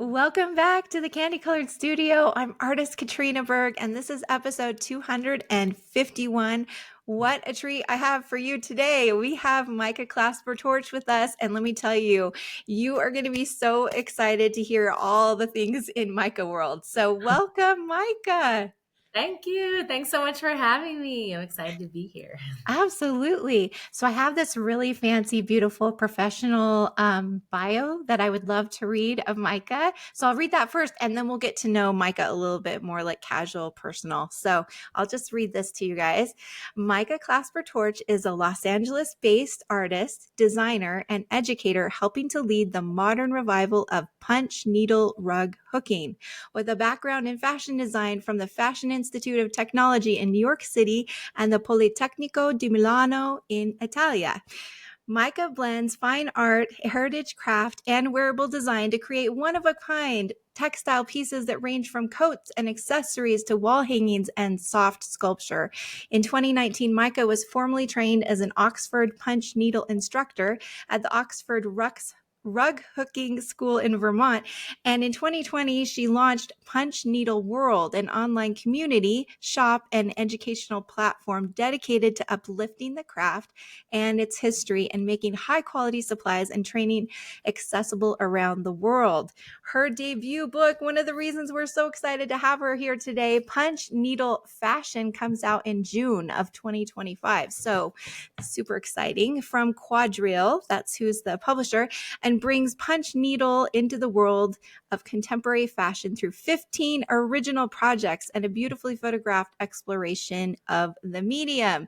Welcome back to the Candy Colored Studio. I'm artist Katrina Berg, and this is episode 251. What a treat I have for you today. We have Micah clasper-torch with us, and let me tell you, you are going to be so excited to hear all the things in Micah world. So welcome, Micah. Thank you. Thanks so much for having me. I'm excited to be here. Absolutely. So I have this really fancy, beautiful professional bio that I would love to read of Micah. So I'll read that first, and then we'll get to know Micah a little bit more, like casual, personal. So I'll just read this to you guys. Micah clasper-torch is a Los Angeles-based artist, designer, and educator helping to lead the modern revival of punch needle rug hooking. With a background in fashion design from the Fashion Institute of Technology in New York City and the Politecnico di Milano in Italia. Micah blends fine art, heritage craft, and wearable design to create one-of-a-kind textile pieces that range from coats and accessories to wall hangings and soft sculpture. In 2019, Micah was formally trained as an Oxford punch needle instructor at the Oxford Rug Hooking School in Vermont. And in 2020, she launched Punch Needle World, an online community, shop, and educational platform dedicated to uplifting the craft and its history and making high quality supplies and training accessible around the world. Her debut book, one of the reasons we're so excited to have her here today, Punch Needle Fashion, comes out in June of 2025. So super exciting. From Quadrille, that's who's the publisher, and brings punch needle into the world of contemporary fashion through 15 original projects and a beautifully photographed exploration of the medium.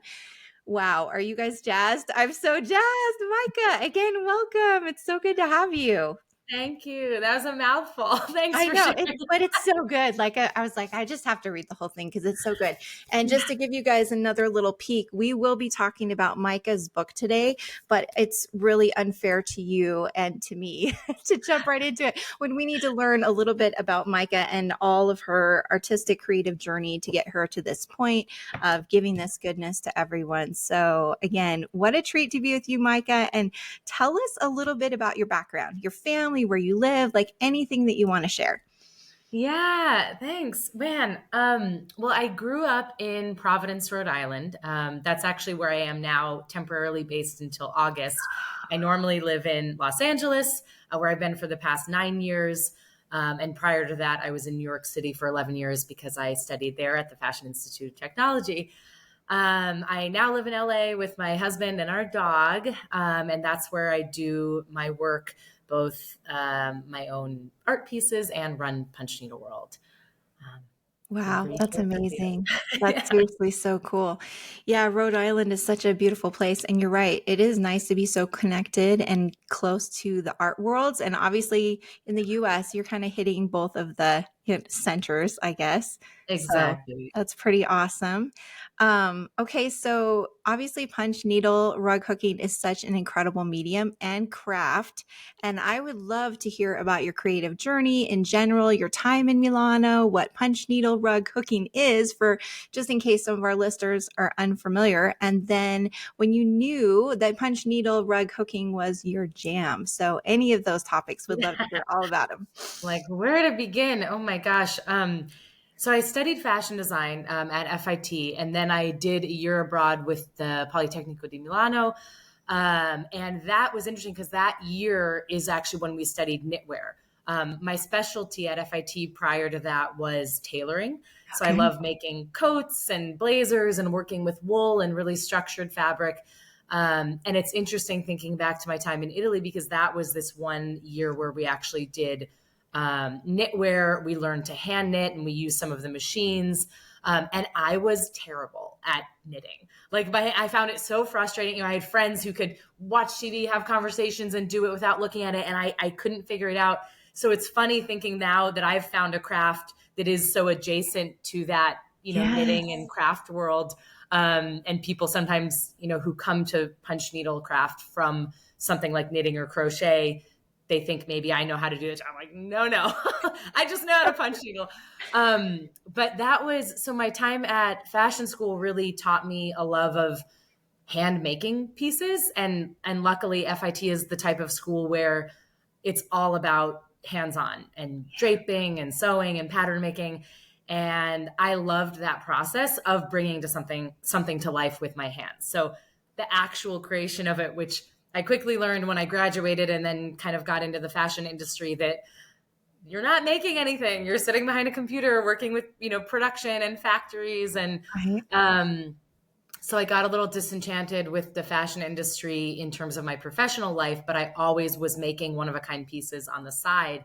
Wow, are you guys jazzed? I'm so jazzed. Micah, again, welcome. It's so good to have you. Thank you. That was a mouthful. Thanks I for know, sharing. but it's so good. Like I was like, I just have to read the whole thing because it's so good. And just to give you guys another little peek, we will be talking about Micah's book today, but it's really unfair to you and to me to jump right into it when we need to learn a little bit about Micah and all of her artistic creative journey to get her to this point of giving this goodness to everyone. So again, what a treat to be with you, Micah. And tell us a little bit about your background, your family, where you live, like anything that you want to share. Yeah, thanks. Man, well, I grew up in Providence, Rhode Island. That's actually where I am now, temporarily based until August. I normally live in Los Angeles, where I've been for the past 9 years. And prior to that, I was in New York City for 11 years because I studied there at the Fashion Institute of Technology. I now live in LA with my husband and our dog, and that's where I do my work, both my own art pieces and run Punch Needle World. Wow, Great that's overview. amazing. That's Yeah. seriously so cool. Yeah, Rhode Island is such a beautiful place. And you're right. It is nice to be so connected and close to the art worlds. And obviously in the US, you're kind of hitting both of the centers, I guess. So Exactly. that's pretty awesome. Okay, so obviously punch needle rug hooking is such an incredible medium and craft. And I would love to hear about your creative journey in general, your time in Milano, what punch needle rug hooking is, for just in case some of our listeners are unfamiliar. And then when you knew that punch needle rug hooking was your jam. So any of those topics, would love to hear all about them. Like, where to begin? Oh my gosh. So I studied fashion design at FIT, and then I did a year abroad with the Politecnico di Milano. And that was interesting because that year is actually when we studied knitwear. My specialty at FIT prior to that was tailoring. So I Okay. love making coats and blazers and working with wool and really structured fabric. And it's interesting thinking back to my time in Italy because that was this one year where we actually did knitwear. We learned to hand knit and we used some of the machines. And I was terrible at knitting. I found it so frustrating. I had friends who could watch TV, have conversations, and do it without looking at it, and I couldn't figure it out. So it's funny thinking now that I've found a craft that is so adjacent to that, knitting Yes. and craft world. And people sometimes, who come to punch needle craft from something like knitting or crochet, they think maybe I know how to do it. I'm like, no, I just know how to punch needle. But that was, so my time at fashion school really taught me a love of hand making pieces. And luckily FIT is the type of school where it's all about hands-on and draping and sewing and pattern making. And I loved that process of bringing to something to life with my hands. So the actual creation of it, which I quickly learned when I graduated and then kind of got into the fashion industry, that you're not making anything. You're sitting behind a computer working with, production and factories. And Right. so I got a little disenchanted with the fashion industry in terms of my professional life, but I always was making one of a kind pieces on the side.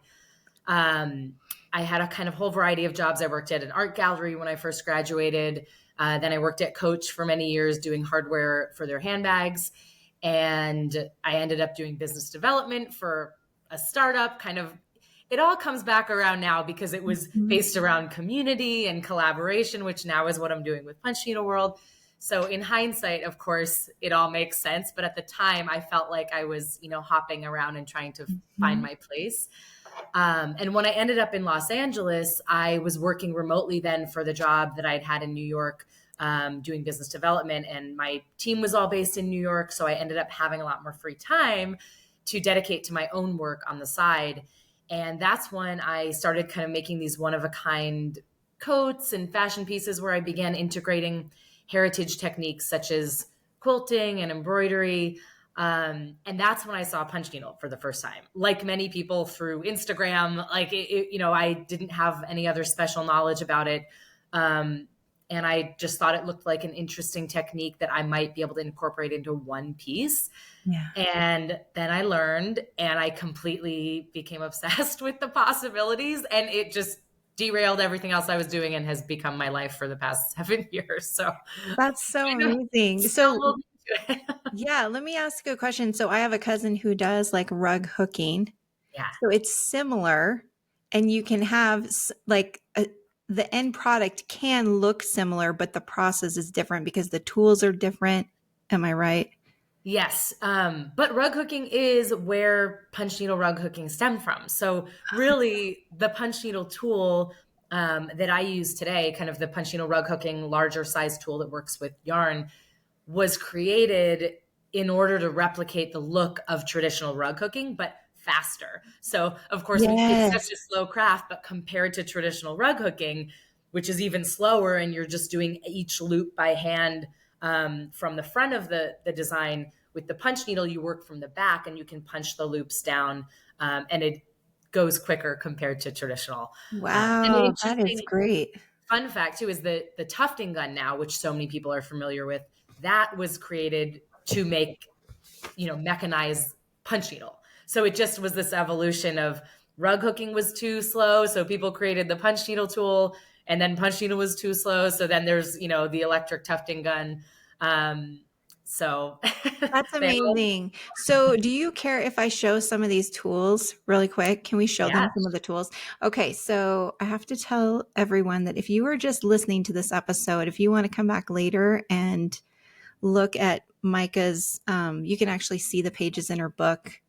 I had a kind of whole variety of jobs. I worked at an art gallery when I first graduated. Then I worked at Coach for many years doing hardware for their handbags. And I ended up doing business development for a startup. Kind of, it all comes back around now because it was Mhm. based around community and collaboration, which now is what I'm doing with Punch Needle World. So in hindsight, of course, it all makes sense. But at the time, I felt like I was, hopping around and trying to find Mhm. my place. And when I ended up in Los Angeles, I was working remotely then for the job that I'd had in New York, doing business development. And my team was all based in New York. So I ended up having a lot more free time to dedicate to my own work on the side. And that's when I started kind of making these one of a kind coats and fashion pieces where I began integrating heritage techniques such as quilting and embroidery. And that's when I saw punch needle for the first time. Like many people through Instagram, like I didn't have any other special knowledge about it. Um, and I just thought it looked like an interesting technique that I might be able to incorporate into one piece. Yeah. And then I learned and I completely became obsessed with the possibilities, and it just derailed everything else I was doing and has become my life for the past 7 years. So That's so kind of amazing. So, stumbled into it. yeah, let me ask you a question. So, I have a cousin who does like rug hooking. Yeah. So, it's similar, and you can have the end product can look similar, but the process is different because the tools are different. Am I right? Yes, but rug hooking is where punch needle rug hooking stemmed from. So really, the punch needle tool that I use today, kind of the punch needle rug hooking larger size tool that works with yarn, was created in order to replicate the look of traditional rug hooking, but faster. So of course, it's such Yes. a slow craft, but compared to traditional rug hooking, which is even slower, and you're just doing each loop by hand from the front of the design. With the punch needle, you work from the back and you can punch the loops down, and it goes quicker compared to traditional. And an Wow, that is interesting great. fun fact too is that the tufting gun now, which so many people are familiar with, that was created to make, mechanize punch needle. So it just was this evolution of rug hooking was too slow, so people created the punch needle tool, and then punch needle was too slow, so then there's the electric tufting gun. So That's they all, amazing. So, do you care if I show some of these tools really quick? Can we show them yeah. some of the tools? Okay, so I have to tell everyone that if you are just listening to this episode, if you want to come back later and look at Micah's, you can actually see the pages in her book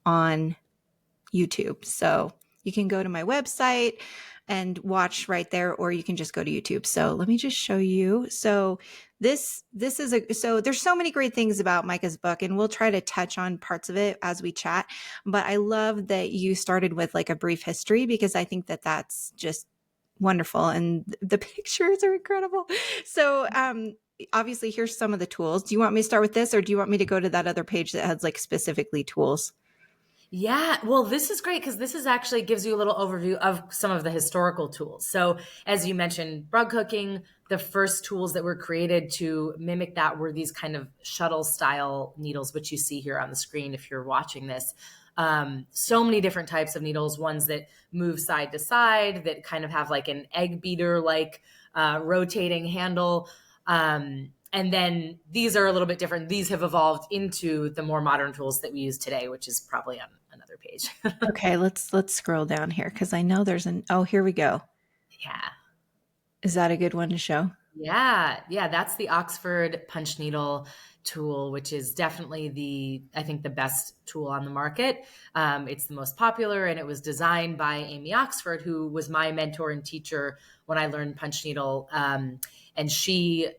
on YouTube. So you can go to my website and watch right there, or you can just go to YouTube. So let me just show you. So this is there's so many great things about Micah's book, and we'll try to touch on parts of it as we chat. But I love that you started with like a brief history because I think that that's just wonderful, and the pictures are incredible. So obviously here's some of the tools. Do you want me to start with this, or do you want me to go to that other page that has like specifically tools? Yeah, well, this is great because this is actually gives you a little overview of some of the historical tools. So, as you mentioned, rug hooking, the first tools that were created to mimic that were these kind of shuttle style needles, which you see here on the screen if you're watching this. So many different types of needles, ones that move side to side, that kind of have like an egg beater like rotating handle. And then these are a little bit different. These have evolved into the more modern tools that we use today, which is probably on another page. Okay, let's scroll down here because I know there's an oh, here we go. Yeah. Is that a good one to show? Yeah. Yeah. That's the Oxford punch needle tool, which is definitely I think the best tool on the market. It's the most popular, and it was designed by Amy Oxford, who was my mentor and teacher when I learned punch needle. And she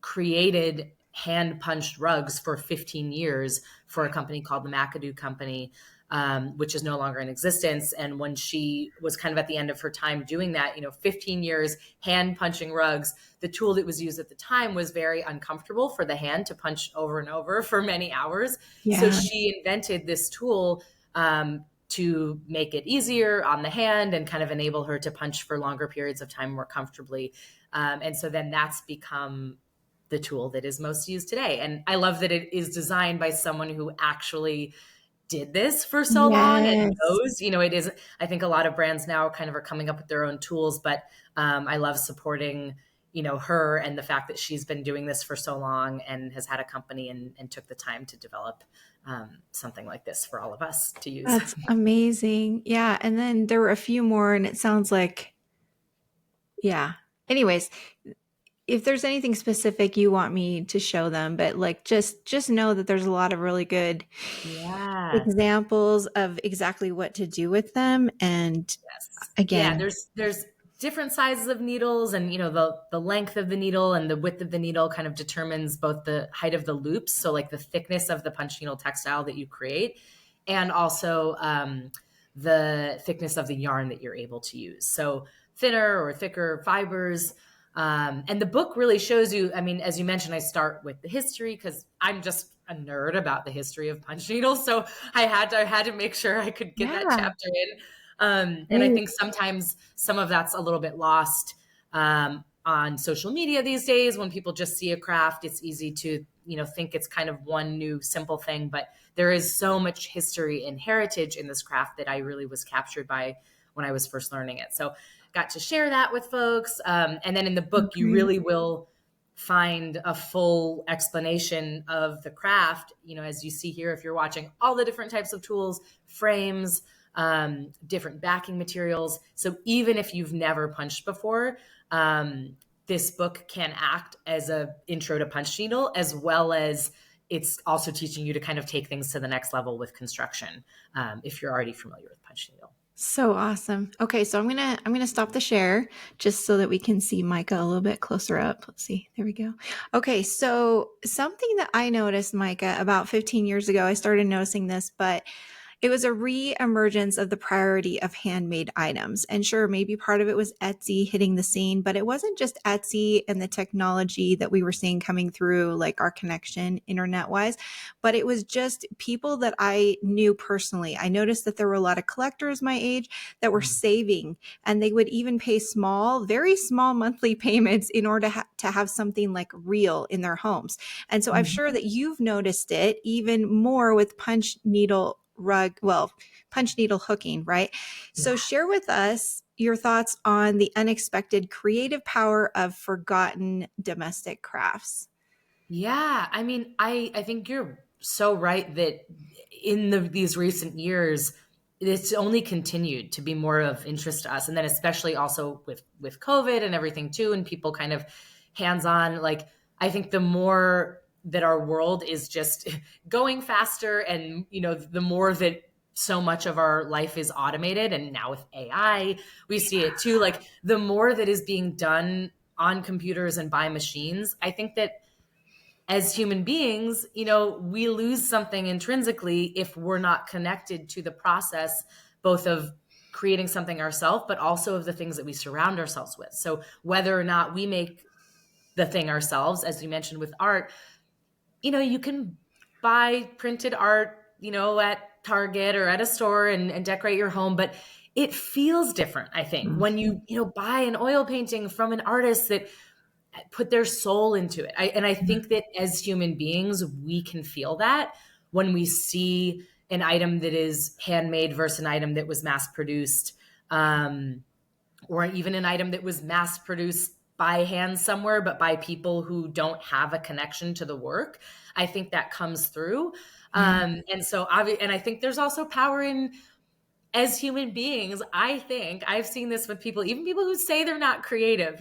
created hand punched rugs for 15 years for a company called the McAdoo Company. which is no longer in existence. And when she was kind of at the end of her time doing that, 15 years hand punching rugs, the tool that was used at the time was very uncomfortable for the hand to punch over and over for many hours. So Yeah. she invented this tool to make it easier on the hand and kind of enable her to punch for longer periods of time more comfortably. And so then that's become the tool that is most used today. And I love that it is designed by someone who actually did this for so long and Yes. knows, it is, I think a lot of brands now kind of are coming up with their own tools, but I love supporting, her and the fact that she's been doing this for so long and has had a company and took the time to develop something like this for all of us to use. That's amazing. Yeah. And then there were a few more, and it sounds like, yeah. Anyways, if there's anything specific you want me to show them, but like just know that there's a lot of really good Yeah. examples of exactly what to do with them. And Yes. Yeah, again, there's different sizes of needles, and the length of the needle and the width of the needle kind of determines both the height of the loops, so like the thickness of the punch needle textile that you create, and also the thickness of the yarn that you're able to use. So thinner or thicker fibers. And the book really shows you, I mean, as you mentioned, I start with the history because I'm just a nerd about the history of punch needles. So I had to make sure I could get that yeah, chapter in. And I great. think sometimes some of that's a little bit lost on social media these days. When people just see a craft, it's easy to think it's kind of one new simple thing, but there is so much history and heritage in this craft that I really was captured by when I was first learning it. So got to share that with folks. And then in the book, you Great. really will find a full explanation of the craft, as you see here, if you're watching, all the different types of tools, frames, different backing materials. So even if you've never punched before, this book can act as a intro to punch needle, as well as it's also teaching you to kind of take things to the next level with construction, if you're already familiar with punch needle. So awesome. Okay, so I'm gonna stop the share just so that we can see Micah a little bit closer up. Let's see. There we go. Okay, so something that I noticed, Micah, about 15 years ago, I started noticing this, but it was a re-emergence of the priority of handmade items. And sure, maybe part of it was Etsy hitting the scene, but it wasn't just Etsy and the technology that we were seeing coming through, like our connection internet wise, but it was just people that I knew personally. I noticed that there were a lot of collectors my age that were saving, and they would even pay small, very small monthly payments in order to have something like real in their homes. And so I'm sure that you've noticed it even more with punch needle hooking, right? So share with us your thoughts on the unexpected creative power of forgotten domestic crafts. Yeah, I mean, I think you're so right that in these recent years, it's only continued to be more of interest to us, and then especially also with COVID and everything too, and people kind of hands on. Like, I think the more that our world is just going faster, and the more that so much of our life is automated, and now with AI, we see it too. Like, the more that is being done on computers and by machines, I think that as human beings, we lose something intrinsically if we're not connected to the process, both of creating something ourselves, but also of the things that we surround ourselves with. So whether or not we make the thing ourselves, as you mentioned with art, you can buy printed art, at Target or at a store and decorate your home, but it feels different, I think, when you buy an oil painting from an artist that put their soul into it. And I think that as human beings, we can feel that when we see an item that is handmade versus an item that was mass produced, or even an item that was mass produced by hand somewhere, but by people who don't have a connection to the work. I think that comes through. Yeah. And I think there's also power in, as human beings, I think I've seen this with people, even people who say they're not creative,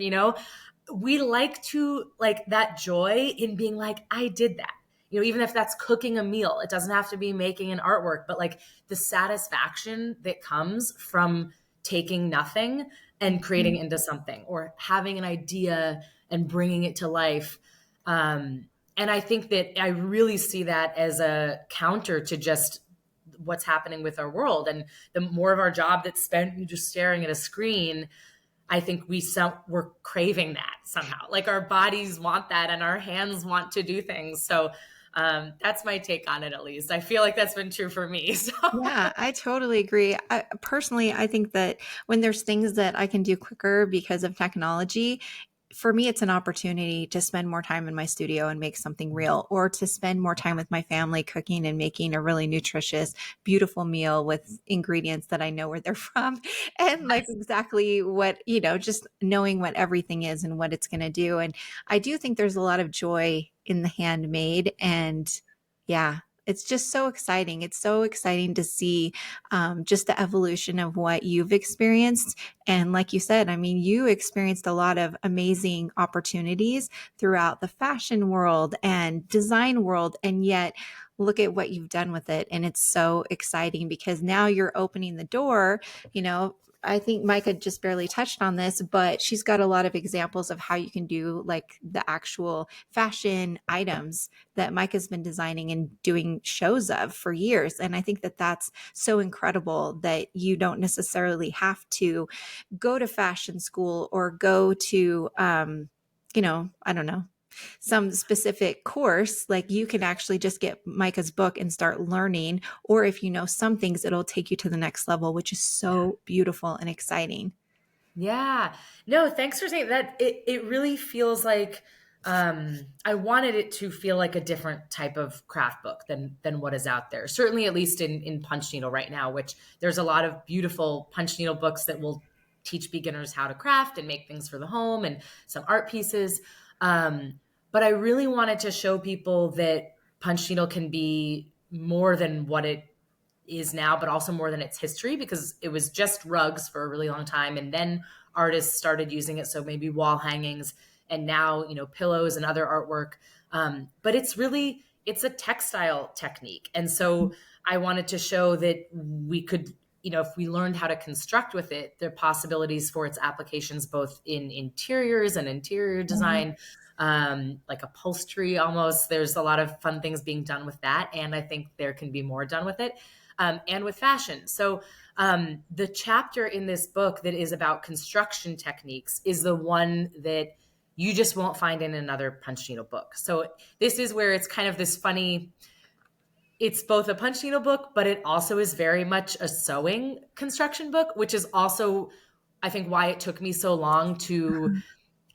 we like to, like, that joy in being like, I did that. Even if that's cooking a meal, it doesn't have to be making an artwork, but like the satisfaction that comes from taking nothing and creating into something, or having an idea and bringing it to life. And I think that I really see that as a counter to just what's happening with our world. And the more of our job that's spent just staring at a screen, I think we're craving that somehow. Like our bodies want that and our hands want to do things. So that's my take on it, at least. I feel like that's been true for me. So Yeah, I totally agree. Personally, I think that when there's things that I can do quicker because of technology, for me, it's an opportunity to spend more time in my studio and make something real, or to spend more time with my family cooking and making a really nutritious, beautiful meal with ingredients that I know where they're from and like exactly what, just knowing what everything is and what it's going to do. And I do think there's a lot of joy in the handmade. And yeah, it's just so exciting. It's so exciting to see just the evolution of what you've experienced. And like you said, I mean, you experienced a lot of amazing opportunities throughout the fashion world and design world. And yet, look at what you've done with it. And it's so exciting because now you're opening the door, you know. I think Micah just barely touched on this, but she's got a lot of examples of how you can do like the actual fashion items that Micah's been designing and doing shows of for years. And I think that that's so incredible that you don't necessarily have to go to fashion school or go to, I don't know, some specific course. Like you can actually just get Micah's book and start learning. Or if you know some things, it'll take you to the next level, which is so beautiful and exciting. yeah. No, thanks for saying that. It really feels like I wanted it to feel like a different type of craft book than what is out there. Certainly, at least in punch needle right now, which there's a lot of beautiful punch needle books that will teach beginners how to craft and make things for the home and some art pieces. But I really wanted to show people that punch needle can be more than what it is now, but also more than its history, because it was just rugs for a really long time. And then artists started using it. So maybe wall hangings and now, pillows and other artwork. But it's a textile technique. And so I wanted to show that we could, if we learned how to construct with it, there are possibilities for its applications both in interiors and interior design, like upholstery almost. There's a lot of fun things being done with that. And I think there can be more done with it. And with fashion. So the chapter in this book that is about construction techniques is the one that you just won't find in another punch needle book. So this is where it's kind of this funny, it's both a punch needle book, but it also is very much a sewing construction book, which is also, I think, why it took me so long to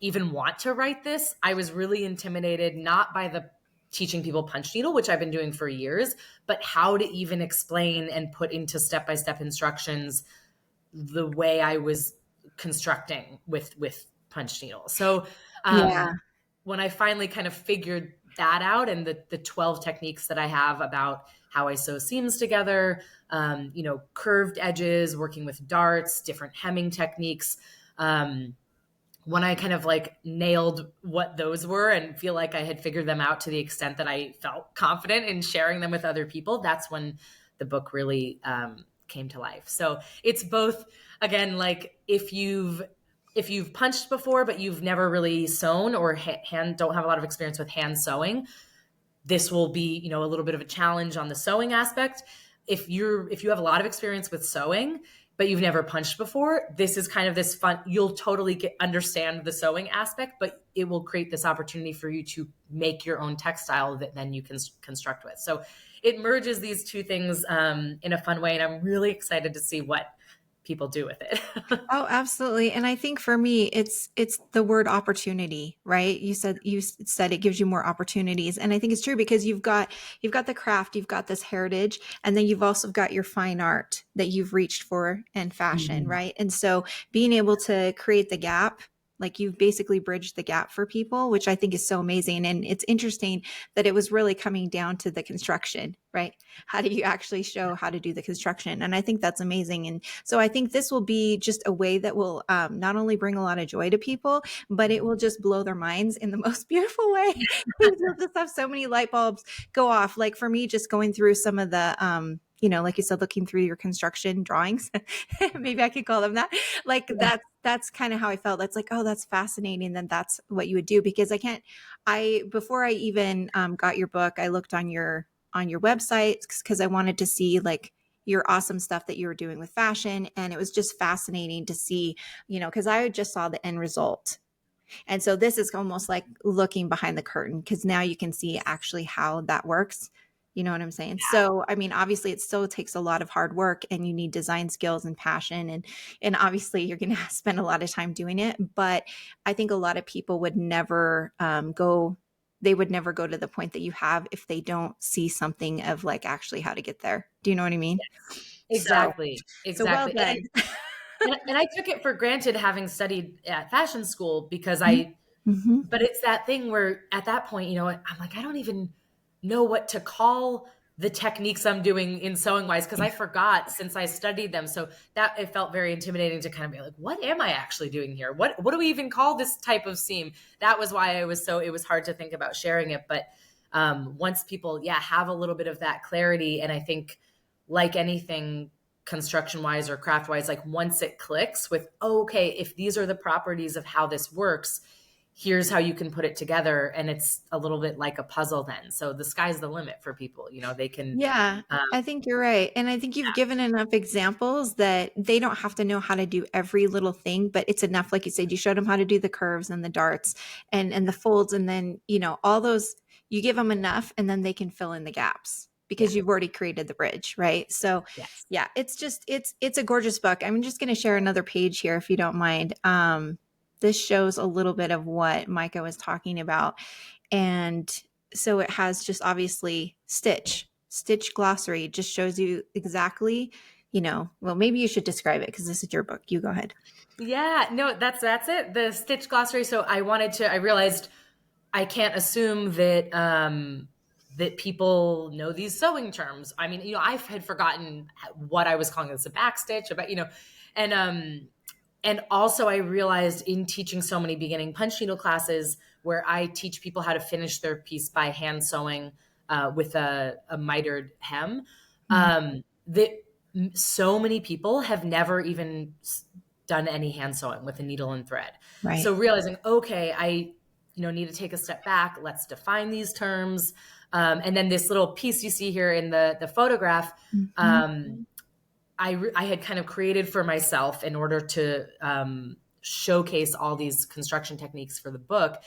even want to write this. I was really intimidated, not by the teaching people punch needle, which I've been doing for years, but how to even explain and put into step-by-step instructions the way I was constructing with punch needle. So Yeah. when I finally kind of figured that out, and the 12 techniques that I have about how I sew seams together, curved edges, working with darts, different hemming techniques, when I kind of like nailed what those were and feel like I had figured them out to the extent that I felt confident in sharing them with other people, that's when the book really came to life. So it's both, again, like if you've punched before but you've never really sewn or don't have a lot of experience with hand sewing, this will be a little bit of a challenge on the sewing aspect. If you have a lot of experience with sewing but you've never punched before, this is kind of this fun, you'll totally understand the sewing aspect, but it will create this opportunity for you to make your own textile that then you can construct with. So it merges these two things in a fun way, and I'm really excited to see what people do with it. Oh, absolutely. And I think for me, it's the word opportunity, right? You said it gives you more opportunities. And I think it's true because you've got the craft, you've got this heritage, and then you've also got your fine art that you've reached for and fashion, Mhm. right? And so being able to create the gap, like you've basically bridged the gap for people, which I think is so amazing. And it's interesting that it was really coming down to the construction, right? How do you actually show how to do the construction? And I think that's amazing. And so I think this will be just a way that will not only bring a lot of joy to people, but it will just blow their minds in the most beautiful way. You'll just have so many light bulbs go off. Like for me, just going through some of the, like you said, looking through your construction drawings, maybe I could call them that. Like that's kind of how I felt. That's like, oh, that's fascinating. Then that's what you would do because before I even got your book, I looked on your website because I wanted to see like your awesome stuff that you were doing with fashion. And it was just fascinating to see, because I just saw the end result. And so this is almost like looking behind the curtain, because now you can see actually how that works. You know what I'm saying? So, I mean, obviously it still takes a lot of hard work, and you need design skills and passion, and obviously you're going to spend a lot of time doing it. But I think a lot of people would never they would never go to the point that you have if they don't see something of like actually how to get there. Do you know what I mean? So, Exactly. so well Exactly. done. And I took it for granted having studied at fashion school because Mm-hmm. but it's that thing where at that point, I'm like, I don't even know what to call the techniques I'm doing in sewing wise because I forgot since I studied them. So that it felt very intimidating to kind of be like, what am I actually doing here? What do we even call this type of seam? That was why it was hard to think about sharing it. But once people, have a little bit of that clarity, and I think like anything construction wise or craft wise, like once it clicks with, okay, if these are the properties of how this works, here's how you can put it together, and it's a little bit like a puzzle then. So the sky's the limit for people. They can Yeah, um, I think you're right. And I think you've given enough examples that they don't have to know how to do every little thing, but it's enough, like you said, you showed them how to do the curves and the darts and the folds, and then, all those, you give them enough, and then they can fill in the gaps yeah, because you've already created the bridge, right? So, yes, yeah, it's a gorgeous book. I'm just going to share another page here if you don't mind. This shows a little bit of what Micah was talking about. And so it has just obviously Stitch glossary just shows you exactly, well, maybe you should describe it because this is your book. You go ahead. yeah. No, that's it. The Stitch glossary. So I realized I can't assume that people know these sewing terms. I mean, I had forgotten what I was calling this, a back stitch, and and also I realized in teaching so many beginning punch needle classes where I teach people how to finish their piece by hand sewing with a mitered hem, Mhm. that so many people have never even done any hand sewing with a needle and thread. Right. So realizing, okay, I need to take a step back. Let's define these terms. And then this little piece you see here in the photograph, Mhm. um, I had kind of created for myself in order to showcase all these construction techniques for the book.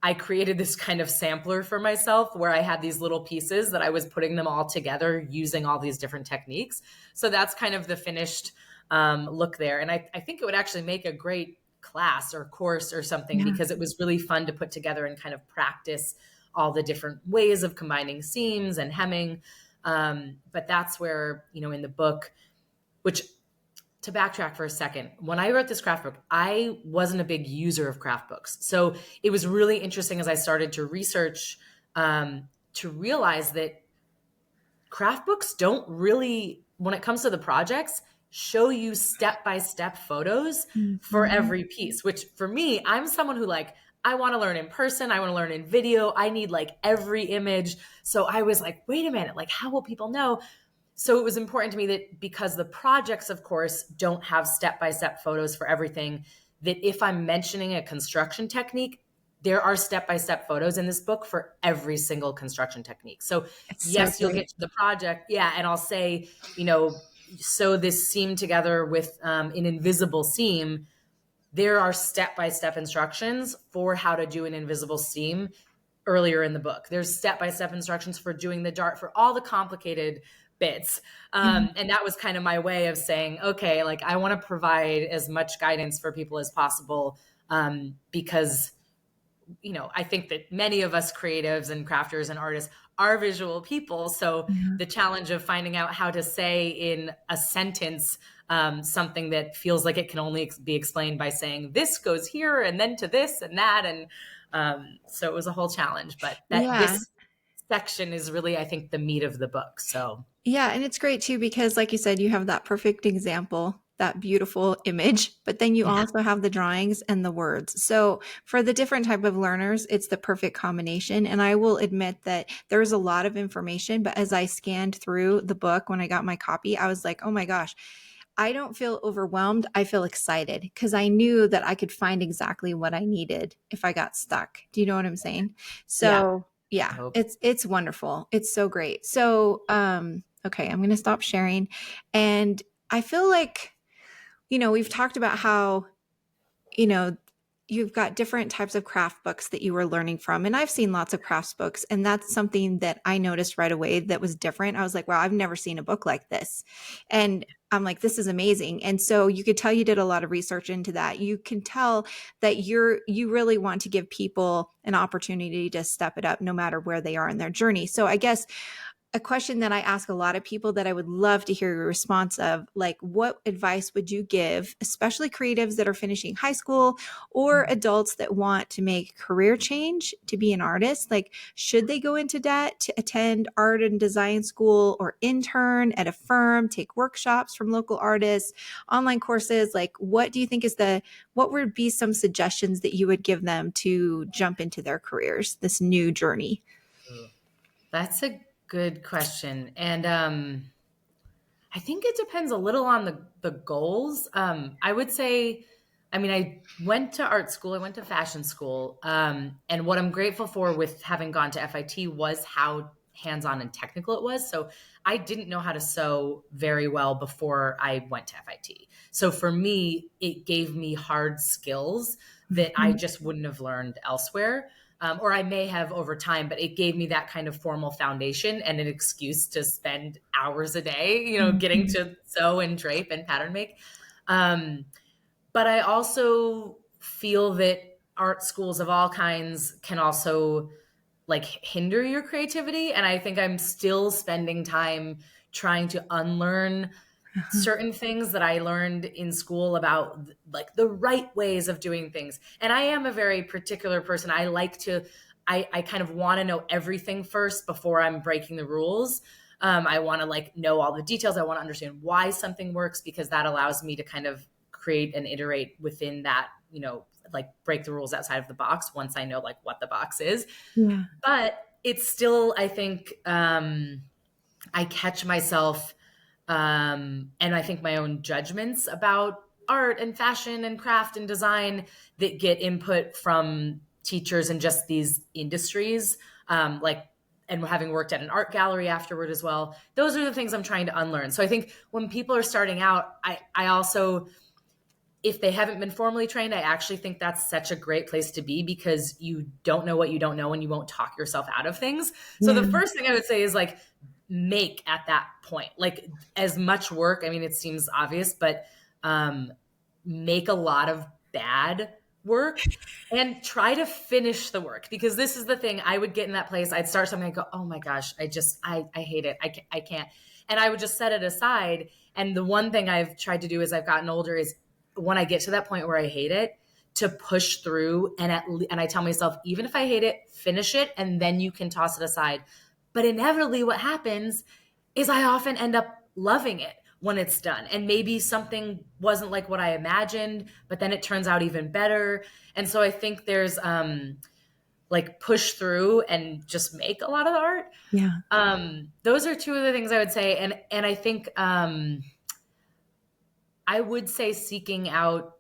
I created this kind of sampler for myself where I had these little pieces that I was putting them all together using all these different techniques. So that's kind of the finished look there. And I think it would actually make a great class or course or something Yeah. because it was really fun to put together and kind of practice all the different ways of combining seams and hemming. But that's where, in the book, which to backtrack for a second, when I wrote this craft book, I wasn't a big user of craft books. So it was really interesting as I started to research to realize that craft books don't really, when it comes to the projects, show you step by step photos for Mhm. every piece, which for me, I'm someone who I want to learn in person. I want to learn in video. I need every image. So I was like, wait a minute, how will people know? So it was important to me that because the projects, of course, don't have step-by-step photos for everything, that if I'm mentioning a construction technique, there are step-by-step photos in this book for every single construction technique. So It's so yes, you'll great. get to the project. Yeah. And I'll say, sew this seam together with an invisible seam. There are step-by-step instructions for how to do an invisible seam earlier in the book. There's step-by-step instructions for doing the dart, for all the complicated bits. Yeah. And that was kind of my way of saying, okay, I want to provide as much guidance for people as possible because I think that many of us creatives and crafters and artists are visual people. So Yeah. the challenge of finding out how to say in a sentence something that feels like it can only be explained by saying this goes here and then to this and that. And so it was a whole challenge, but that Yeah. this section is really, I think, the meat of the book. So Yeah, and it's great too because like you said, you have that perfect example, that beautiful image, but then you yeah, also have the drawings and the words. So for the different type of learners, it's the perfect combination. And I will admit that there's a lot of information, but as I scanned through the book when I got my copy, I was like, "Oh my gosh, I don't feel overwhelmed. I feel excited because I knew that I could find exactly what I needed if I got stuck." Do you know what I'm saying? yeah, So, I yeah, hope. it's wonderful. It's so great. So, Okay, I'm going to stop sharing. And I feel like, we've talked about how, you know, you've got different types of craft books that you were learning from. And I've seen lots of crafts books. And that's something that I noticed right away that was different. I was like, wow, I've never seen a book like this. And I'm like, this is amazing. And so you could tell you did a lot of research into that. You can tell that you really want to give people an opportunity to step it up no matter where they are in their journey. So I guess a question that I ask a lot of people that I would love to hear your response of, like, what advice would you give, especially creatives that are finishing high school or adults that want to make career change to be an artist? Like, should they go into debt to attend art and design school or intern at a firm, take workshops from local artists, online courses? Like, what do you think what would be some suggestions that you would give them to jump into their careers, this new journey? That's a good question. And I think it depends a little on the goals. I would say, I mean, I went to art school, I went to fashion school. And what I'm grateful for with having gone to FIT was how hands-on and technical it was. So I didn't know how to sew very well before I went to FIT. So for me, it gave me hard skills that I Mhm. just wouldn't have learned elsewhere. Or I may have over time, but it gave me that kind of formal foundation and an excuse to spend hours a day, getting Mhm. to sew and drape and pattern make. Um, but I also feel that art schools of all kinds can also like hinder your creativity. And I think I'm still spending time trying to unlearn certain things that I learned in school about like the right ways of doing things. And I am a very particular person. I like to, I kind of want to know everything first before I'm breaking the rules. I want to like know all the details. I want to understand why something works because that allows me to kind of create and iterate within that, like break the rules outside of the box once I know like what the box is. Yeah. But it's still, I think, I catch myself and I think my own judgments about art and fashion and craft and design that get input from teachers in just these industries, like and having worked at an art gallery afterward as well. Those are the things I'm trying to unlearn. So I think when people are starting out, I also, if they haven't been formally trained, I actually think that's such a great place to be because you don't know what you don't know and you won't talk yourself out of things. So the Yeah. first thing I would say is like make at that point, like as much work. I mean, it seems obvious, but um, make a lot of bad work and try to finish the work because this is the thing. I would get in that place. I'd start something. I go, oh my gosh, I hate it. I can't. And I would just set it aside. And the one thing I've tried to do as I've gotten older is when I get to that point where I hate it, to push through and I tell myself, even if I hate it, finish it and then you can toss it aside. But inevitably what happens is I often end up loving it when it's done. And maybe something wasn't like what I imagined, but then it turns out even better. And so I think there's like push through and just make a lot of the art. Yeah. Those are two of the things I would say. And I think I would say seeking out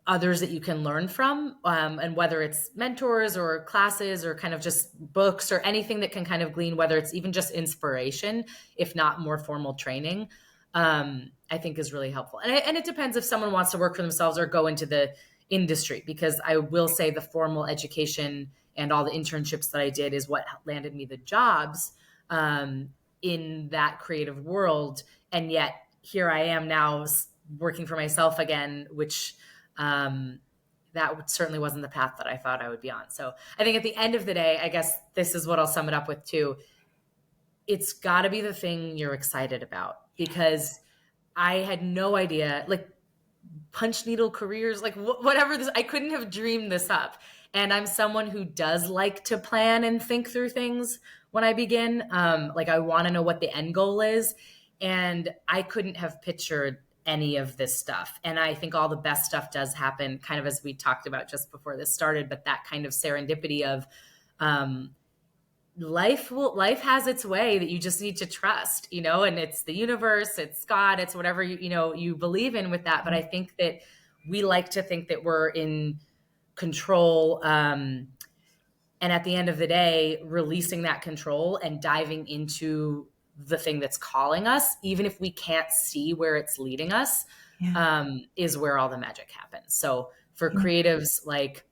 others that you can learn from, and whether it's mentors or classes or kind of just books or anything that can kind of glean, whether it's even just inspiration, if not more formal training, I think is really helpful. And it depends if someone wants to work for themselves or go into the industry, because I will say the formal education and all the internships that I did is what landed me the jobs in that creative world. And yet here I am now working for myself again, which um, that certainly wasn't the path that I thought I would be on. So I think at the end of the day, I guess this is what I'll sum it up with too. It's got to be the thing you're excited about, because I had no idea, like punch needle careers, like whatever this, I couldn't have dreamed this up. And I'm someone who does like to plan and think through things when I begin. Like I want to know what the end goal is. And I couldn't have pictured any of this stuff. And I think all the best stuff does happen kind of as we talked about just before this started, but that kind of serendipity of, life has its way that you just need to trust, and it's the universe, it's God, it's whatever you believe in with that. But I think that we like to think that we're in control, and at the end of the day, releasing that control and diving into the thing that's calling us, even if we can't see where it's leading us, Yeah. is where all the magic happens. So for Yeah. creatives, like,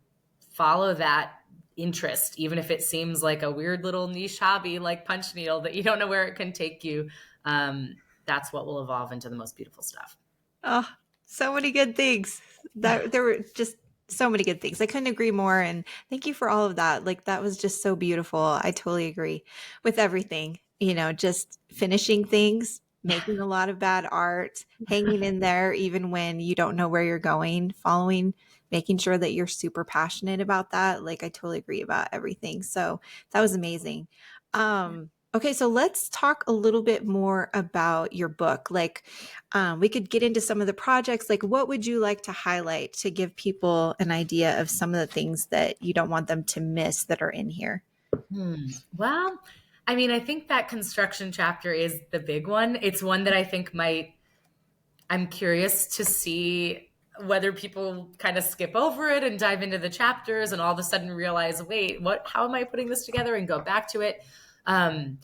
follow that interest, even if it seems like a weird little niche hobby like punch needle that you don't know where it can take you. That's what will evolve into the most beautiful stuff. Oh, so many good things. That there were just so many good things. I couldn't agree more. And thank you for all of that. Like that was just so beautiful. I totally agree with everything. Just finishing things, making a lot of bad art, hanging in there even when you don't know where you're going, following, making sure that you're super passionate about that. Like I totally agree about everything. So that was amazing. Okay, so let's talk a little bit more about your book. Like, we could get into some of the projects. Like, what would you like to highlight to give people an idea of some of the things that you don't want them to miss that are in here? Well, I mean, I think that construction chapter is the big one. It's one that I think I'm curious to see whether people kind of skip over it and dive into the chapters and all of a sudden realize, wait, how am I putting this together, and go back to it. Um,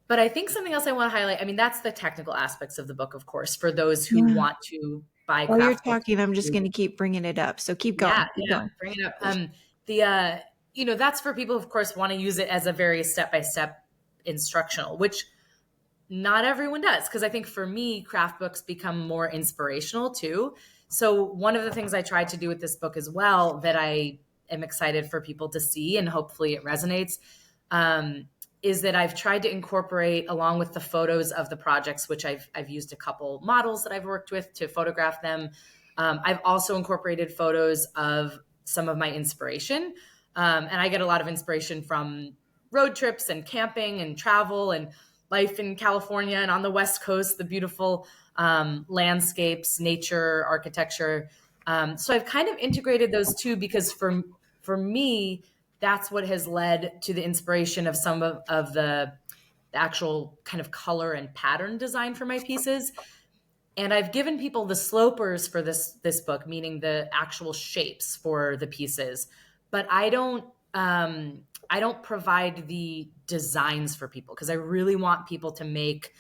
but I think something else I want to highlight, I mean, that's the technical aspects of the book, of course, for those who Yeah. want to buy While you're craft books. talking, I'm just going to keep bringing it up. So keep Yeah, going. Keep yeah, going. bring it up. The that's for people who, of course, want to use it as a very step-by-step instructional, which not everyone does, because I think for me, craft books become more inspirational too. So one of the things I tried to do with this book as well, that I am excited for people to see and hopefully it resonates, is that I've tried to incorporate, along with the photos of the projects, which I've used a couple models that I've worked with to photograph them. I've also incorporated photos of some of my inspiration. And I get a lot of inspiration from road trips and camping and travel and life in California and on the West Coast, the beautiful landscapes, nature, architecture. So I've kind of integrated those two, because for me, that's what has led to the inspiration of some of the actual kind of color and pattern design for my pieces. And I've given people the slopers for this book, meaning the actual shapes for the pieces, but I don't provide the designs for people, because I really want people to make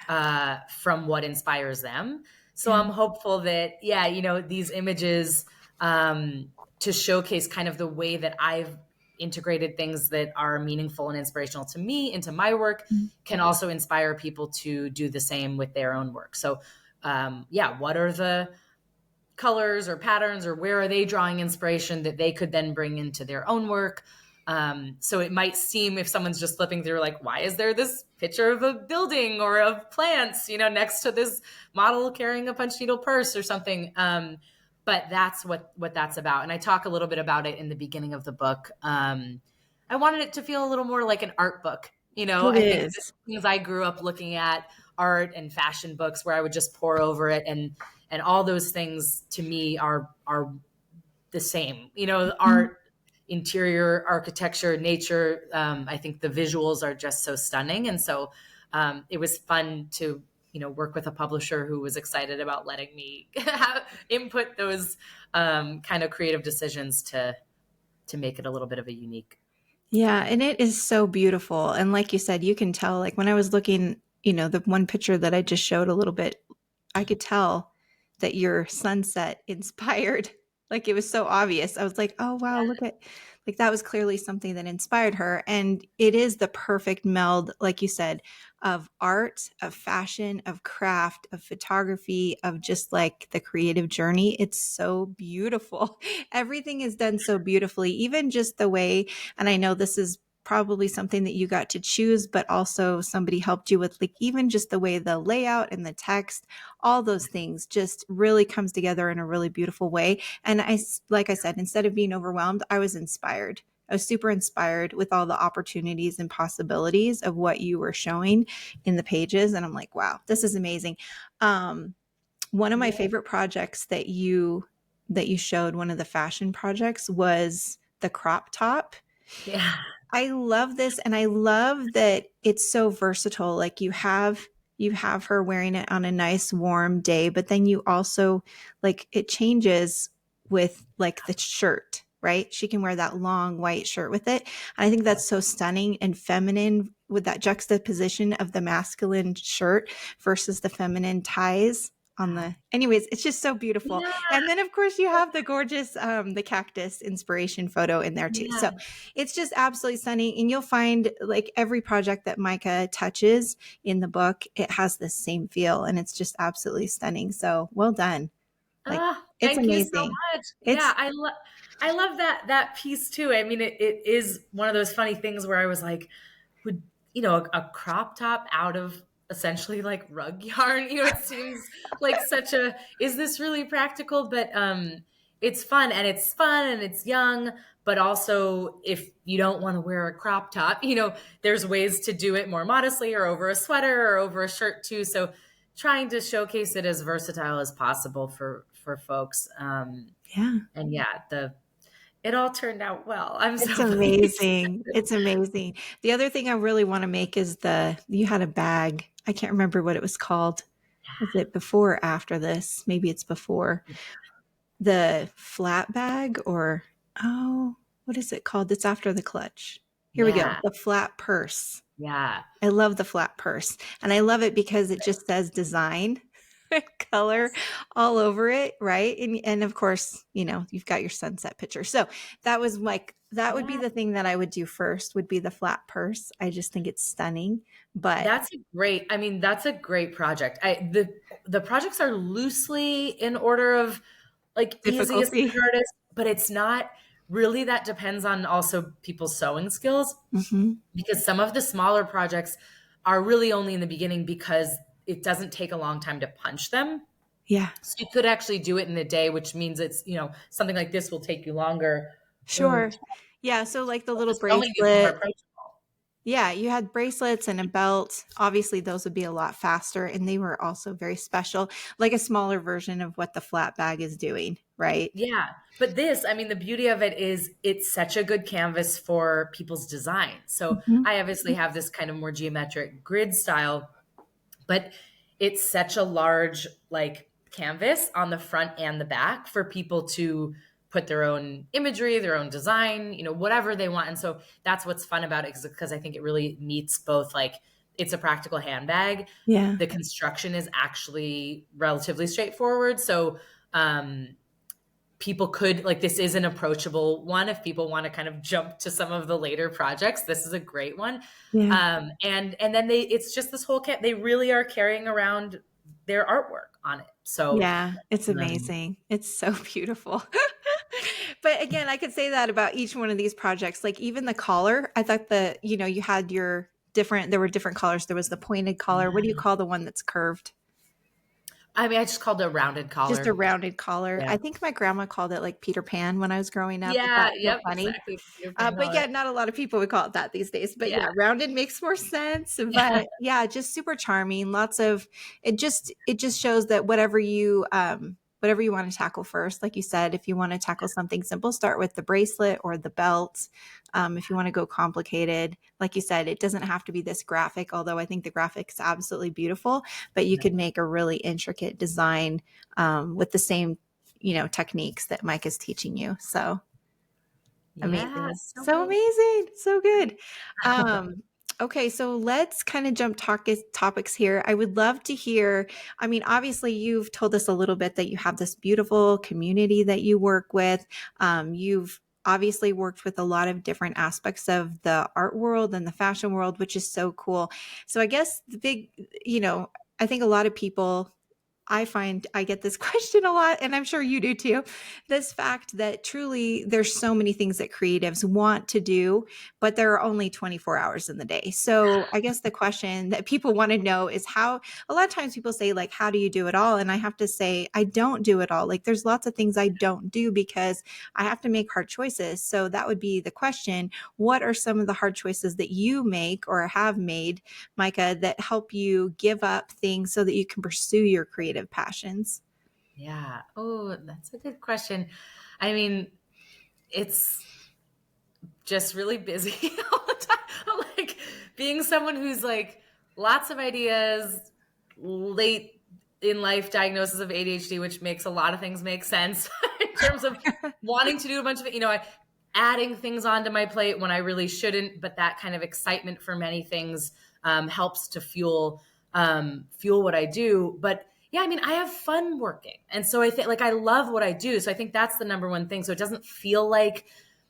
from what inspires them. So Yeah. I'm hopeful that, yeah, these images, to showcase kind of the way that I've integrated things that are meaningful and inspirational to me into my work, can also inspire people to do the same with their own work. So, yeah, what are the colors or patterns, or where are they drawing inspiration that they could then bring into their own work? So it might seem, if someone's just flipping through, like, why is there this picture of a building or of plants, next to this model carrying a punch needle purse or something? But that's what that's about. And I talk a little bit about it in the beginning of the book. I wanted it to feel a little more like an art book. It I think the is. things I grew up looking at, art and fashion books, where I would just pour over it, and all those things to me are the same. Art, interior architecture, nature. I think the visuals are just so stunning, and so it was fun to work with a publisher who was excited about letting me input those kind of creative decisions to make it a little bit of a unique. Yeah, and it is so beautiful. And like you said, you can tell, like when I was looking, the one picture that I just showed a little bit, I could tell that your sunset inspired. Like it was so obvious. I was like, oh, wow, look at, like that was clearly something that inspired her. And it is the perfect meld, like you said, of art, of fashion, of craft, of photography, of just like the creative journey. It's so beautiful. Everything is done so beautifully, even just the way, and I know this is probably something that you got to choose, but also somebody helped you with, like even just the way the layout and the text, all those things just really comes together in a really beautiful way. And like I said, instead of being overwhelmed, I was inspired. I was super inspired with all the opportunities and possibilities of what you were showing in the pages. And I'm like, wow, this is amazing. One of my Yeah. favorite projects that you showed, one of the fashion projects, was the crop top. Yeah. I love this, and I love that it's so versatile. Like you have her wearing it on a nice warm day, but then you also, like, it changes with like the shirt. right? She can wear that long white shirt with it. And I think that's so stunning and feminine with that juxtaposition of the masculine shirt versus the feminine ties on the, anyways, it's just so beautiful. Yeah, And then of course you have the gorgeous the cactus inspiration photo in there too. So yeah. it's just absolutely stunning. And you'll find like every project that Micah touches in the book, it has the same feel and it's just absolutely stunning. So well done. Like Oh, it's thank you so amazing. much. Yeah, It's I love that piece too. I mean, it is one of those funny things where I was like, would a crop top out of essentially like rug yarn? It seems like such a, is this really practical? But it's fun and it's young. But also, if you don't want to wear a crop top, there's ways to do it more modestly or over a sweater or over a shirt too. So trying to showcase it as versatile as possible for folks. yeah. And yeah, it all turned out well. I'm It's so pleased. amazing. It's amazing. The other thing I really want to make is you had a bag. I can't remember what it was called. Was it before or after this? Maybe it's before. The flat bag or, oh, what is it called? It's after the clutch. Here we go. Yeah, The flat purse. yeah. I love the flat purse. And I love it because it just says design color Yes. all over it, right? And of course, you've got your sunset picture. So that was like that would be Yeah. the thing that I would do first would be the flat purse. I just think it's stunning. But I mean, that's a great project. The projects are loosely in order of like easiest to difficulty. hardest, but it's not really, that depends on also people's sewing skills, Hmm. because some of the smaller projects are really only in the beginning because it doesn't take a long time to punch them. Yeah, So you could actually do it in a day, which means it's, something like this will take you longer. sure. Yeah, so like the little The sewing is more bracelet. approachable. Yeah, you had bracelets and a belt. Obviously, those would be a lot faster, and they were also very special, like a smaller version of what the flat bag is doing, right? Yeah. But this, I mean, the beauty of it is it's such a good canvas for people's design. So Mhm. I obviously have this kind of more geometric grid style, but it's such a large like canvas on the front and the back for people to put their own imagery, their own design, whatever they want. And so that's what's fun about it, because I think it really meets both, like it's a practical handbag. Yeah. The construction is actually relatively straightforward. So people could, like, this is an approachable one if people want to kind of jump to some of the later projects. This is a great one. Yeah. And then it's just this whole kit. They really are carrying around their artwork on it. So Yeah, it's um, amazing. It's so beautiful. But again, I could say that about each one of these projects. Like even the collar, I thought you had your different there were different collars. There was the pointed collar. What do you yeah. call the one that's curved? I mean, I just called it a rounded Just a collar. rounded collar. Yeah. I think my grandma called it like Peter Pan when I was growing up. I Yeah. thought so Yep. funny. Exactly. Peter Pan But collar. yeah, not a lot of people would call it that these days. But Yeah. yeah, rounded makes more sense. Yeah. But yeah, just super charming. Lots of it just shows that whatever you want to tackle first, like you said, if you want to tackle something simple, start with the bracelet or the belt. If you want to go complicated, like you said, it doesn't have to be this graphic, although I think the graphic is absolutely beautiful, but you could make a really intricate design with the same, techniques that Mike is teaching you. So Yeah. amazing. So So good. amazing. So good. Okay, so let's kind of jump topics here. I would love to hear. I mean, obviously, you've told us a little bit that you have this beautiful community that you work with. You've obviously worked with a lot of different aspects of the art world and the fashion world, which is so cool. So, I guess I think a lot of people I find I get this question a lot, and I'm sure you do too. This fact that truly there's so many things that creatives want to do, but there are only 24 hours in the day. So I guess the question that people want to know is how a lot of times people say, like, how do you do it all? And I have to say, I don't do it all. Like, there's lots of things I don't do because I have to make hard choices. So that would be the question. What are some of the hard choices that you make or have made, Micah, that help you give up things so that you can pursue your creative passions? Yeah. Oh, that's a good question. I mean, it's just really busy all the time. I'm like being someone who's like lots of ideas, late in life diagnosis of ADHD, which makes a lot of things make sense. in terms of wanting to do a bunch of it, adding things onto my plate when I really shouldn't, but that kind of excitement for many things helps to fuel what I do. But yeah, I mean, I have fun working. And so I think, like, I love what I do. So I think that's the number one thing. So it doesn't feel like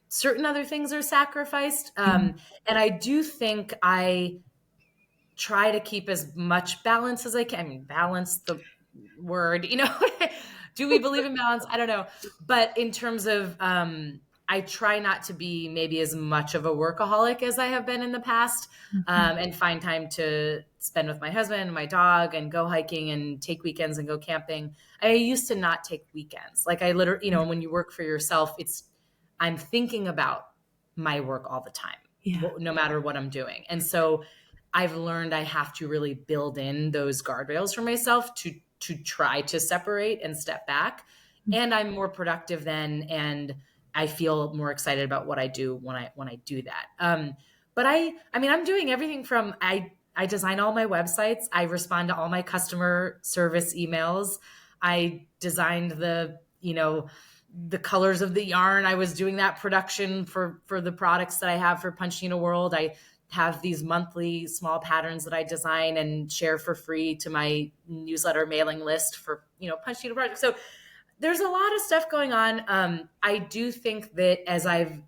certain other things are sacrificed. And I do think I try to keep as much balance as I can. I mean, balance, the word, do we believe in balance? I don't know. But in terms of, I try not to be maybe as much of a workaholic as I have been in the past, and find time to spend with my husband and my dog and go hiking and take weekends and go camping. I used to not take weekends. Like, I literally, when you work for yourself, I'm thinking about my work all the time, Yeah. no matter what I'm doing. And so I've learned I have to really build in those guardrails for myself to try to separate and step back. And I'm more productive then, and I feel more excited about what I do when I do that. But I mean, I'm doing everything from I design all my websites. I respond to all my customer service emails. I designed the colors of the yarn. I was doing that production for the products that I have for Punch Needle World. I have these monthly small patterns that I design and share for free to my newsletter mailing list for, Punch Needle Project. So there's a lot of stuff going on. I do think that as I've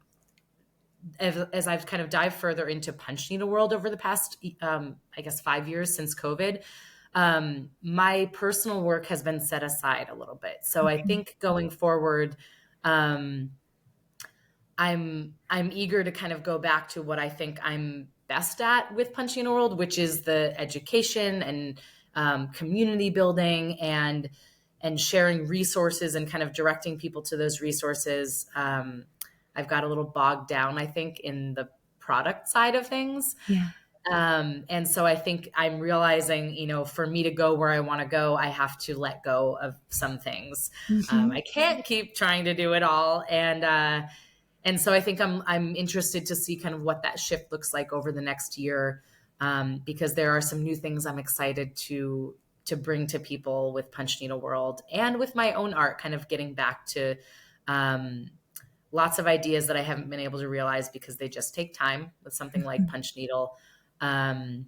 kind of dived further into Punch Needle World over the past, I guess, 5 years since COVID, my personal work has been set aside a little bit. So I think going forward, I'm eager to kind of go back to what I think I'm best at with Punch Needle World, which is the education and community building and sharing resources and kind of directing people to those resources. I've got a little bogged down, I think, in the product side of things. Yeah. And so I think I'm realizing, for me to go where I want to go, I have to let go of some things. I can't keep trying to do it all. And so I think I'm interested to see kind of what that shift looks like over the next year, because there are some new things I'm excited to bring to people with Punch Needle World and with my own art, kind of getting back to lots of ideas that I haven't been able to realize because they just take time with something like Punch Needle. And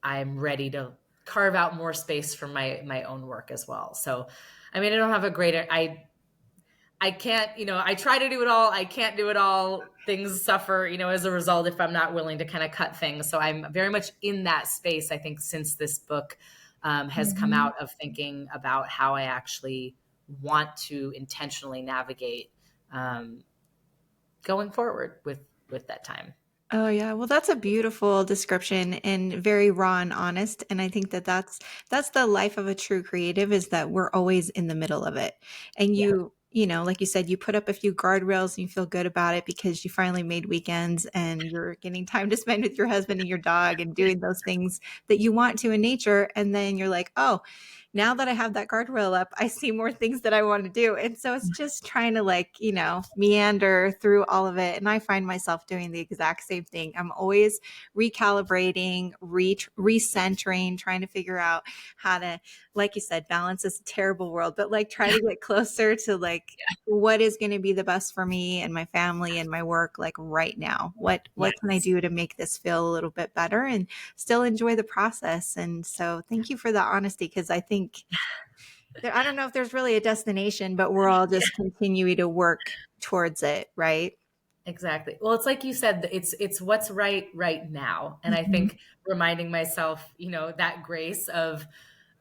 I'm ready to carve out more space for my own work as well. So, I mean, I don't have a great, I can't, I try to do it all. I can't do it all. Things suffer, as a result, if I'm not willing to kind of cut things. So I'm very much in that space, I think, since this book has come out, of thinking about how I actually want to intentionally navigate going forward with that time. Oh yeah, well that's a beautiful description and very raw and honest, and I think that that's the life of a true creative, is that we're always in the middle of it. And Yeah. like you said, you put up a few guardrails and you feel good about it because you finally made weekends and you're getting time to spend with your husband and your dog and doing those things that you want to in nature, and then you're like, "Oh, now that I have that guardrail up, I see more things that I want to do." And so it's just trying to meander through all of it. And I find myself doing the exact same thing. I'm always recalibrating, recentering, trying to figure out how to, like you said, balance this terrible world, but try to get closer to what is going to be the best for me and my family and my work, right now. What can I Yes. do to make this feel a little bit better and still enjoy the process? And so thank you for the honesty, because I think I don't know if there's really a destination, but we're all just continuing to work towards it, right? Exactly. Well, it's like you said, it's what's right now. And I Mhm. think reminding myself, that grace of,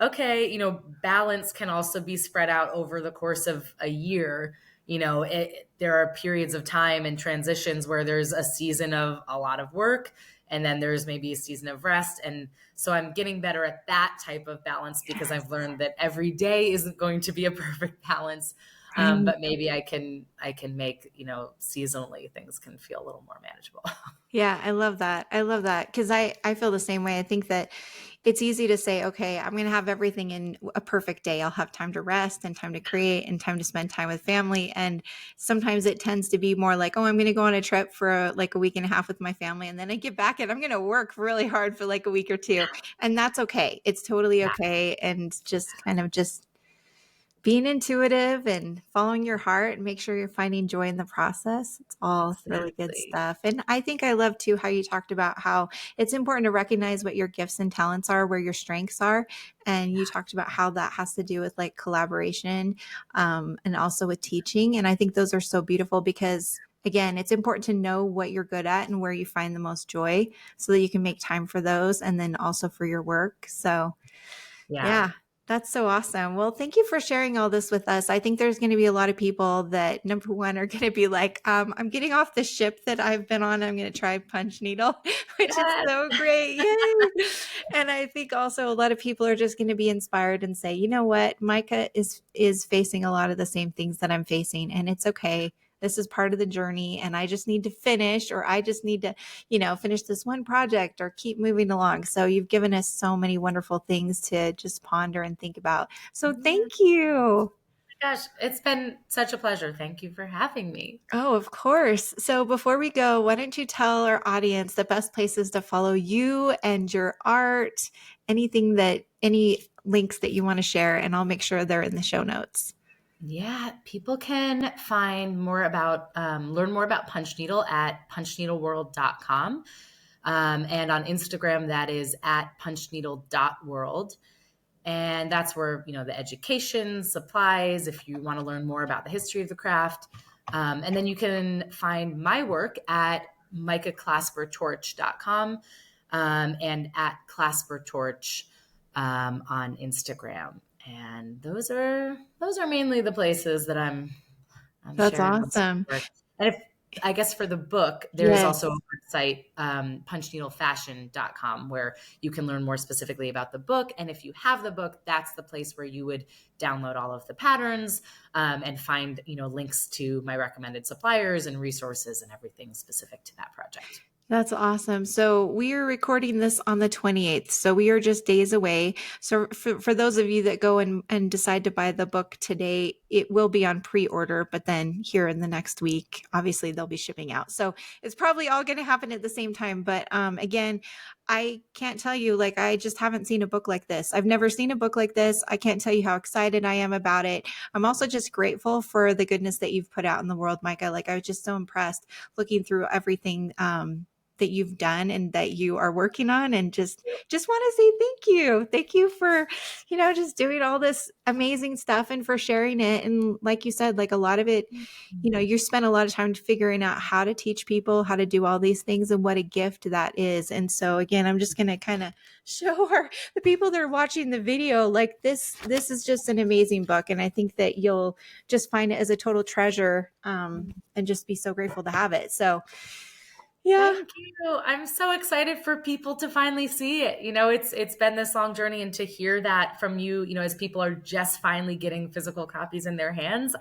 okay, balance can also be spread out over the course of a year. There are periods of time and transitions where there's a season of a lot of work, and then there's maybe a season of rest. And so I'm getting better at that type of balance, because I've learned that every day isn't going to be a perfect balance. Right. But maybe I can make, seasonally things can feel a little more manageable. Yeah, I love that. I love that because I feel the same way. I think that it's easy to say, okay, I'm going to have everything in a perfect day. I'll have time to rest and time to create and time to spend time with family. And sometimes it tends to be more like, oh, I'm going to go on a trip for a week and a half with my family. And then I get back and I'm going to work really hard for a week or two. And that's okay. It's totally Yeah. okay. And just kind of just being intuitive and following your heart and make sure you're finding joy in the process. It's all really good Exactly. stuff. And I think I love too how you talked about how it's important to recognize what your gifts and talents are, where your strengths are. And you talked about how that has to do with like collaboration, and also with teaching. And I think those are so beautiful because again, it's important to know what you're good at and where you find the most joy so that you can make time for those and then also for your work. So Yeah. yeah, that's so awesome. Well, thank you for sharing all this with us. I think there's going to be a lot of people that, number one, are going to be like, I'm getting off the ship that I've been on. I'm going to try punch needle, which is Yes. so great. Yay. And I think also a lot of people are just going to be inspired and say, you know what, Micah is facing a lot of the same things that I'm facing, and it's okay. This is part of the journey, and I just need to finish, or I just need to finish this one project or keep moving along. So you've given us so many wonderful things to just ponder and think about. So Yeah. thank you. Gosh, it's been such a pleasure. Thank you for having me. Oh, of course. So before we go, why don't you tell our audience the best places to follow you and your art, any links that you want to share, and I'll make sure they're in the show notes. Yeah, people can learn more about Punch Needle at punchneedleworld.com. And on Instagram, that is at punchneedle.world. And that's where, the education, supplies, if you want to learn more about the history of the craft. And then you can find my work at micah-clasper-torch.com, and at clasper-torch on Instagram. And those are mainly the places that I'm That's sharing most of awesome. the work. And if I guess for the book, there is also a Yes. website, punchneedlefashion.com, where you can learn more specifically about the book. And if you have the book, that's the place where you would download all of the patterns, and find, links to my recommended suppliers and resources and everything specific to that project. That's awesome. So we are recording this on the 28th. So we are just days away. So for those of you that go and decide to buy the book today, it will be on pre-order, but then here in the next week, obviously they'll be shipping out. So it's probably all going to happen at the same time. But again, I can't tell you, like, I just haven't seen a book like this. I've never seen a book like this. I can't tell you how excited I am about it. I'm also just grateful for the goodness that you've put out in the world, Micah. Like, I was just so impressed looking through everything, that you've done and that you are working on, and just want to say thank you for just doing all this amazing stuff and for sharing it. And like you said, like a lot of it, you spent a lot of time figuring out how to teach people how to do all these things and what a gift that is. And so again, I'm just going to kind of show the people that are watching the video, like this is just an amazing book, and I think that you'll just find it as a total treasure, and just be so grateful to have it. So yeah. Thank you. I'm so excited for people to finally see it. It's been this long journey, and to hear that from you, as people are just finally getting physical copies in their hands,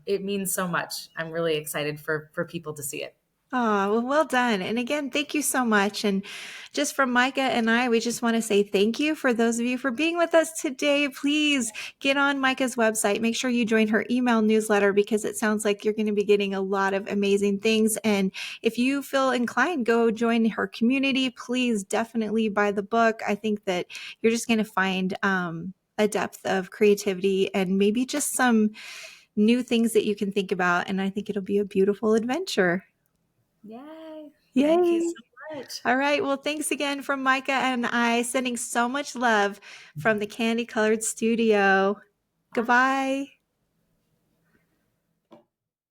it means so much. I'm really excited for people to see it. Oh, well done. And again, thank you so much. And just from Micah and I, we just want to say thank you for those of you for being with us today. Please get on Micah's website. Make sure you join her email newsletter, because it sounds like you're going to be getting a lot of amazing things. And if you feel inclined, go join her community. Please definitely buy the book. I think that you're just going to find a depth of creativity and maybe just some new things that you can think about. And I think it'll be a beautiful adventure. Yay. Thank you Yay. so much. All right. Well, thanks again from Micah and I, sending so much love from the Candy Colored Studio. Bye. Goodbye.